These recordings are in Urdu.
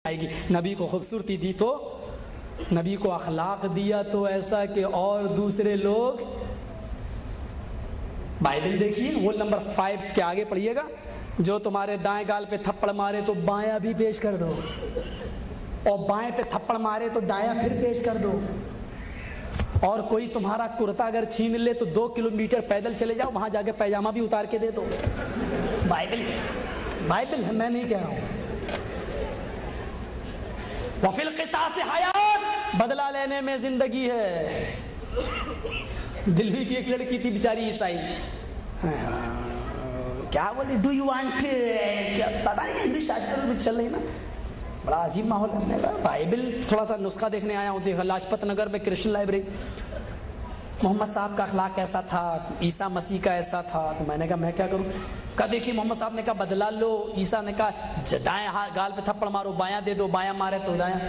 آئے گی. نبی کو خوبصورتی دی تو نبی کو اخلاق دیا تو ایسا کہ اور دوسرے لوگ. بائبل دیکھیے وہ نمبر 5 کے آگے پڑھیے گا. جو تمہارے دائیں گال پہ تھپڑ مارے تو بایاں بھی پیش کر دو, اور بائیں پہ تھپڑ مارے تو دایاں پھر پیش کر دو. اور کوئی تمہارا کرتا اگر چھین لے تو 2 کلومیٹر پیدل چلے جاؤ, وہاں جا کے پیجامہ بھی اتار کے دے دو. بائبل ہے, میں نہیں کہہ رہا ہوں. وفی القصاص حیات, بدلہ لینے میں زندگی ہے. دلی کی ایک لڑکی تھی بیچاری عیسائی, کیا بولی, ڈو یو وانٹ, کیا پتہ نہیں انگلش آج کل چل رہی نا, بڑا عجیب ماحول ہے. بائبل تھوڑا سا نسخہ دیکھنے آیا ہوں. دیکھا لاجپت نگر میں کرسچن لائبریری, محمد صاحب کا اخلاق کیسا تھا, عیسیٰ مسیح کا ایسا تھا. تو میں نے کہا میں کیا کروں. کہا دیکھیے محمد صاحب نے کہا بدلہ لو, عیسیٰ نے کہا دائیں گال پہ تھپڑ مارو, بایاں دے دو, بایاں مارے تو دایاں,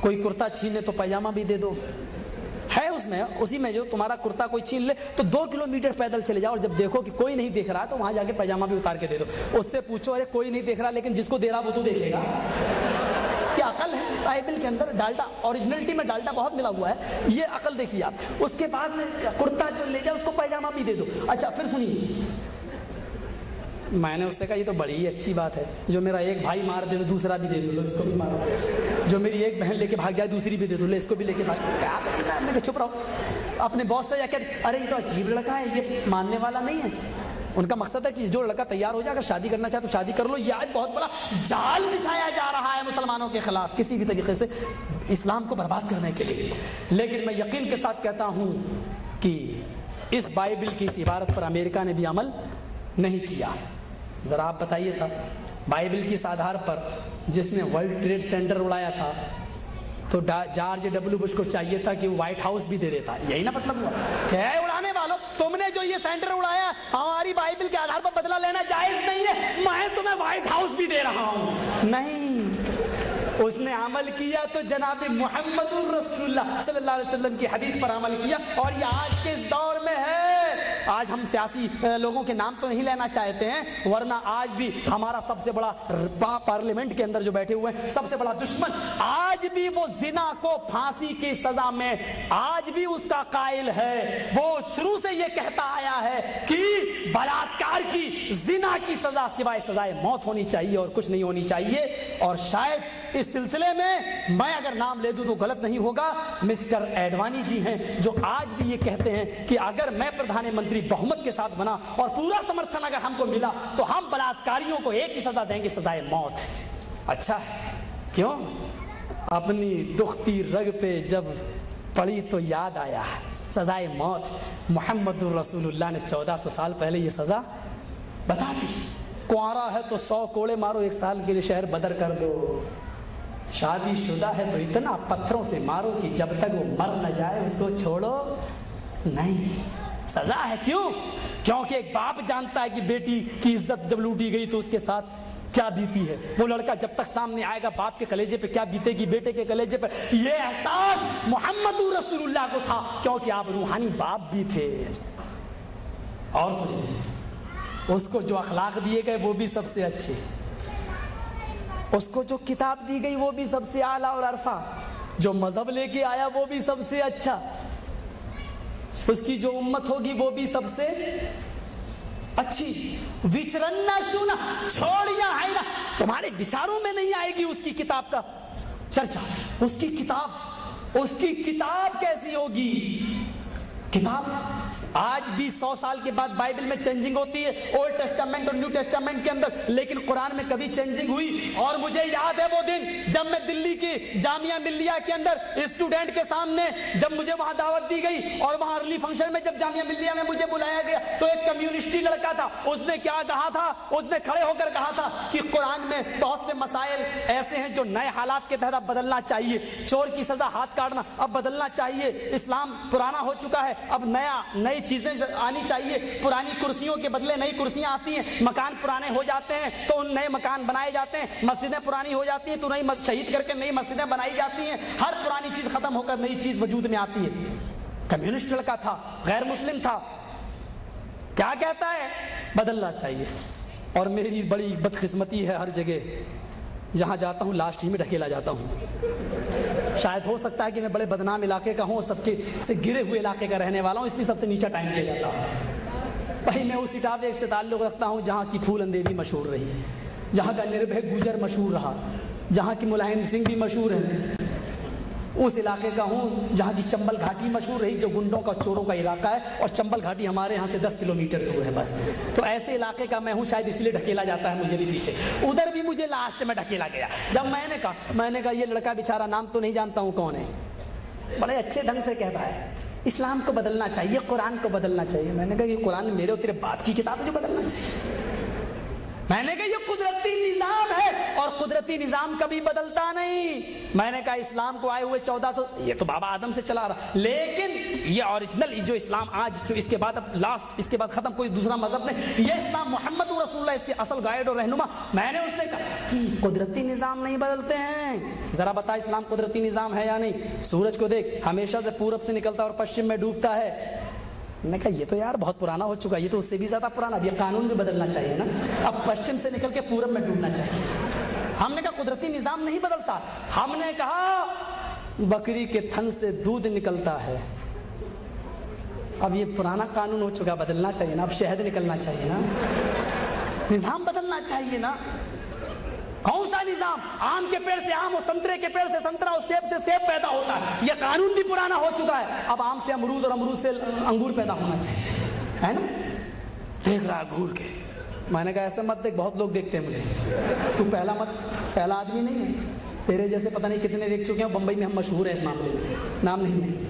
کوئی کرتا چھینے تو پیجامہ بھی دے دو. ہے اس میں, اسی میں جو تمہارا کرتا کوئی چھین لے تو 2 کلومیٹر پیدل چلے جاؤ, اور جب دیکھو کہ کوئی نہیں دیکھ رہا تو وہاں جا کے پیجامہ بھی اتار کے دے دو. اس سے پوچھو ارے کوئی نہیں دیکھ رہا لیکن جس کو دے رہا وہ تو دیکھے گا. کیا عقل ہے بائبل کے اندر. ڈالٹا اوریجنلٹی میں ڈالٹا بہت ملا ہوا ہے, یہ عقل دیکھیے آپ. اس کے بعد میں کرتا جو لے جاؤ اس کو پیجامہ بھی دے دو. اچھا پھر سنیے, میں نے اس سے کہا یہ تو بڑی اچھی بات ہے, جو میرا ایک بھائی مار دے تو دوسرا بھی دے دو, لو اس کو بھی مارو. جو میری ایک بہن لے کے بھاگ جائے دوسری بھی دے دو, لے اس کو بھی لے کے بھاگ. کیا میں کہ چپ رہو. اپنے باس سے جا کے ارے یہ تو عجیب لڑکا ہے, یہ ماننے والا نہیں ہے. ان کا مقصد ہے کہ جو لڑکا تیار ہو جائے, اگر شادی کرنا چاہے تو شادی کر لو. یہ آج بہت بڑا جال بچھایا جا رہا ہے مسلمانوں کے خلاف کسی بھی طریقے سے اسلام کو برباد کرنے کے لیے. لیکن میں یقین کے ساتھ کہتا ہوں کہ اس بائبل کی اس عبارت پر امریکہ نے بھی عمل نہیں کیا. ذرا آپ بتائیے تھا, بائبل کی اس آدھار پر جس نے ورلڈ ٹریڈ سینٹر اڑایا تھا تو جارج ڈبلیو بش کو چاہیے تھا کہ وہ وائٹ ہاؤس بھی دے دیتا. یہی نا مطلب ہوا کہ اڑانے والوں, تم نے جو یہ سینٹر اڑایا ہماری بائبل کے آدھار پر بدلہ لینا جائز نہیں ہے, میں تمہیں وائٹ ہاؤس بھی دے رہا ہوں. نہیں, اس نے عمل کیا تو جناب محمد الرسول اللہ صلی اللہ علیہ وسلم کی حدیث پر عمل کیا. اور یہ آج کے اس دور میں ہے. آج ہم سیاسی لوگوں کے نام تو نہیں لینا چاہتے ہیں, ورنہ آج بھی ہمارا سب سے بڑا پارلیمنٹ کے اندر جو بیٹھے ہوئے ہیں سب سے بڑا دشمن, آج بھی وہ زنا کو پھانسی کی سزا میں آج بھی اس کا قائل ہے. وہ شروع سے یہ کہتا آیا ہے کہ بلاತ್کار کی, زنا کی سزا سوائے سزائے موت ہونی چاہیے اور کچھ نہیں ہونی چاہیے. اور شاید اس سلسلے میں اگر نام لے دوں تو غلط نہیں ہوگا, مسٹر ایڈوانی جی ہیں جو آج بھی یہ کہتے ہیں کہ اگر میں پردھان منتری بہمت کے ساتھ بنا اور پورا سمرتھن اگر ہم کو ملا تو ہم بلاತ್کاریوں کو ایک ہی سزا دیں گے, سزائے موت. اچھا کیوں, اپنی دختی رگ پہ جب پڑی تو یاد آیا سزائے موت. محمد الرسول اللہ نے 1400 سال پہلے یہ سزا بتا دی. کنوارا ہے تو 100 کوڑے مارو, 1 سال کے لیے شہر بدر کر دو. شادی شدہ ہے تو اتنا پتھروں سے مارو کہ جب تک وہ مر نہ جائے اس کو چھوڑو نہیں. سزا ہے. کیوں, کیونکہ ایک باپ جانتا ہے کہ بیٹی کی عزت جب لوٹی گئی تو اس کے ساتھ کیا بیتی ہے. وہ لڑکا جب تک سامنے آئے گا باپ کے کلیجے پہ کیا بیتے گی بیٹے کے کلیجے پہ. یہ احساس محمد رسول اللہ کو تھا کیونکہ آپ روحانی باپ بھی تھے. اور سنیے, اس کو جو اخلاق دیے گئے وہ بھی سب سے اچھے, اس کو جو کتاب دی گئی وہ بھی سب سے اعلیٰ اور عرفہ, جو مذہب لے کے آیا وہ بھی سب سے اچھا, اس کی جو امت ہوگی وہ بھی سب سے اچھی. وچرنا شونا چھوڑیا ہے نا, تمہارے وچاروں میں نہیں آئے گی اس کی کتاب کا چرچا. اس کی کتاب کیسی ہوگی. کتاب آج بھی 100 سال کے بعد بائبل میں چینجنگ ہوتی ہے, اولڈ ٹیسٹامنٹ اور نیو ٹیسٹامنٹ کے اندر, لیکن قرآن میں کبھی چینجنگ ہوئی. اور مجھے یاد ہے وہ دن جب میں دلی کی جامعہ ملیہ کے اندر اسٹوڈنٹ کے سامنے جب مجھے وہاں دعوت دی گئی اور وہاں ارلی فنکشن میں جب جامعہ ملیہ میں مجھے بلایا گیا تو ایک کمیونسٹی لڑکا تھا, اس نے کیا کہا تھا, اس نے کھڑے ہو کر کہا تھا کہ قرآن میں بہت سے مسائل ایسے ہیں جو نئے حالات کے تحت اب بدلنا چاہیے. چور کی سزا ہاتھ کاٹنا اب بدلنا چاہیے. اسلام پرانا ہو چکا ہے, اب نئی چیزیں آنی چاہیے. پرانی کرسیوں کے بدلے نئی کرسیاں آتی ہیں, مکان پرانے ہو جاتے ہیں تو نئے مکان بنائے جاتے ہیں, مسجدیں پرانی ہو جاتی ہیں تو نئی شہید کر کے نئی مسجدیں بنائی جاتی ہیں. ہر پرانی چیز ختم ہو کر نئی چیز وجود میں آتی ہے. کمیونسٹ لڑکا تھا, غیر مسلم تھا, کیا کہتا ہے بدلنا چاہیے. اور میری بڑی بدقسمتی ہے ہر جگہ جہاں جاتا ہوں لاسٹ ہی میں ڈھکیلا جاتا ہوں. شاید ہو سکتا ہے کہ میں بڑے بدنام علاقے کا ہوں, سب کے سے گرے ہوئے علاقے کا رہنے والا ہوں, اس لیے سب سے نیچا ٹائم دیا جاتا ہوں. بھائی میں اس اٹاوے سے تعلق رکھتا ہوں جہاں کی پھولن دیوی مشہور رہی, جہاں کا نربھے گوجر مشہور رہا, جہاں کی ملائم سنگھ بھی مشہور ہیں. اس علاقے کا ہوں جہاں کی چمبل گھاٹی مشہور رہی, جو گنڈوں کا چوروں کا علاقہ ہے, اور چمبل گھاٹی ہمارے یہاں سے 10 کلومیٹر دور ہے بس. تو ایسے علاقے کا میں ہوں, شاید اس لیے ڈھکیلا جاتا ہے مجھے بھی پیچھے. ادھر بھی مجھے لاسٹ میں ڈھکیلا گیا. جب میں نے کہا یہ لڑکا بیچارہ, نام تو نہیں جانتا ہوں کون ہے, بڑے اچھے ڈھنگ سے کہتا ہے اسلام کو بدلنا چاہیے, قرآن کو بدلنا چاہیے. میں نے کہا یہ قرآن میرے اور تیرے باپ کی کتاب جو بدلنا چاہیے. میں نے کہا یہ قدرتی نظام ہے اور قدرتی نظام کبھی بدلتا نہیں. میں نے کہا اسلام کو آئے ہوئے 1400, یہ تو بابا آدم سے چلا رہا, لیکن یہ اوریجنل جو اسلام آج جو اس کے بعد اب لاسٹ اس کے بعد ختم کوئی دوسرا مذہب نہیں, یہ اسلام محمد رسول اللہ اس کے اصل گائیڈ اور رہنما. میں نے اس سے کہا کہ قدرتی نظام نہیں بدلتے ہیں, ذرا بتا اسلام قدرتی نظام ہے یا نہیں. سورج کو دیکھ, ہمیشہ سے پورب سے نکلتا اور پشچم میں ڈوبتا ہے. میں نے کہا یہ تو یار بہت پرانا ہو چکا, یہ تو اس سے بھی زیادہ پرانا, اب یہ قانون بھی بدلنا چاہیے نا, اب پشچم سے نکل کے پورب میں ڈوبنا چاہیے. ہم نے کہا قدرتی نظام نہیں بدلتا. ہم نے کہا بکری کے تھن سے دودھ نکلتا ہے, اب یہ پرانا قانون ہو چکا, بدلنا چاہیے نا, اب شہد نکلنا چاہیے نا, نظام بدلنا چاہیے نا. کون سا نظام؟ آم کے پیڑ سے آم اور سنترے کے پیڑ سے سنترا اور سیب سے سیب پیدا ہوتا ہے, یہ قانون بھی پرانا ہو چکا ہے. اب آم سے امرود اور امرود سے انگور پیدا ہونا چاہیے, ہے نا. دیکھ رہا گھور کے. میں نے کہا ایسے مت دیکھ, بہت لوگ دیکھتے ہیں مجھے, تو پہلا آدمی نہیں ہے, تیرے جیسے پتہ نہیں کتنے دیکھ چکے ہیں. بمبئی میں ہم مشہور ہیں اس معاملے میں, نام نہیں.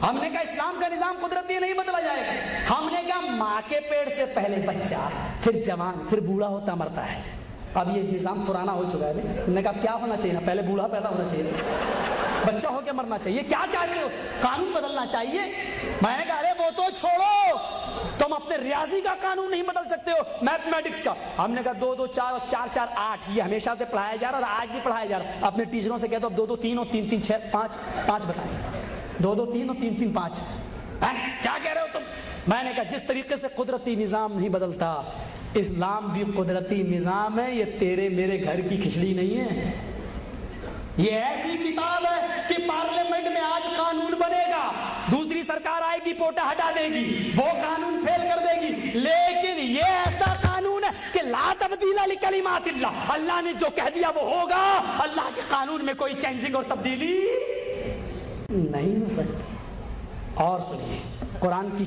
ہم نے کہا اسلام کا نظام قدرتی نہیں بدلا جائے گا. ہم نے کہا ماں کے پیڑ سے پہلے بچہ, پھر جوان, پھر بوڑھا ہوتا مرتا ہے. اب یہ نظام پرانا ہو چکا ہے. ہم نے کہا کیا ہونا چاہیے نا, پہلے بوڑھا پیدا ہونا چاہیے, بچہ ہو کے مرنا چاہیے. کیا چاہتے ہو؟ قانون بدلنا چاہیے. میں نے کہا ارے وہ تو چھوڑو, تم اپنے ریاضی کا قانون نہیں بدل سکتے ہو, میتھمیٹکس کا. ہم نے کہا 2 2 4 4 4 8, یہ ہمیشہ سے پڑھایا جا رہا اور آج بھی پڑھایا جا رہا. اپنے ٹیچروں سے کہتے ہو 2 2 3 اور 3 3 6 5 5 بتائیں, 2 2 3 اور 3 3 5. کیا کہہ رہے ہو تم؟ میں نے کہا جس طریقے سے قدرتی نظام نہیں بدلتا, اسلام بھی قدرتی نظام ہے. یہ تیرے میرے گھر کی کھچڑی نہیں ہے, یہ ایسی کتاب ہے کہ پارلیمنٹ میں آج قانون بنے گا, دوسری سرکار آئے گی پوٹا ہٹا دے گی, وہ قانون فیل کر دے گی, لیکن یہ ایسا قانون ہے کہ لا تبدیل لکلمات اللہ, اللہ نے جو کہہ دیا وہ ہوگا. اللہ کے قانون میں کوئی چینجنگ اور تبدیلی نہیں ہو سکتی. اور سنیے قرآن کی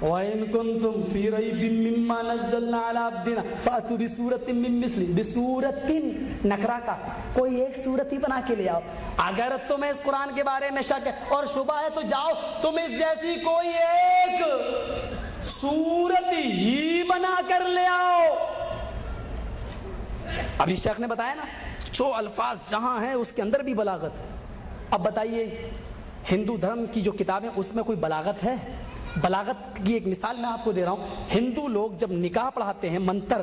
وَإِن كُنتُمْ فِي رَيْبٍ مِّمَّا نَزَّلْنَا عَلَىٰ عَبْدِنَا فَأْتُوا بِسُورَةٍ مِّن مِّثْلِهِ, بِسُورَةٍ نکرا کا, کوئی ایک صورت ہی بنا کے لے آؤ. اگر تمہیں اس قرآن کے بارے میں شک ہے اور شبہ ہے تو جاؤ تم اس جیسی کوئی ایک صورت ہی بنا کر لے آؤ. ابھی شیخ نے بتایا نا, جو الفاظ جہاں ہیں اس کے اندر بھی بلاغت. اب بتائیے ہندو دھرم کی جو کتابیں اس میں کوئی بلاغت ہے؟ بلاغت کی ایک مثال میں آپ کو دے رہا ہوں. ہندو لوگ جب نکاح پڑھاتے ہیں, منتر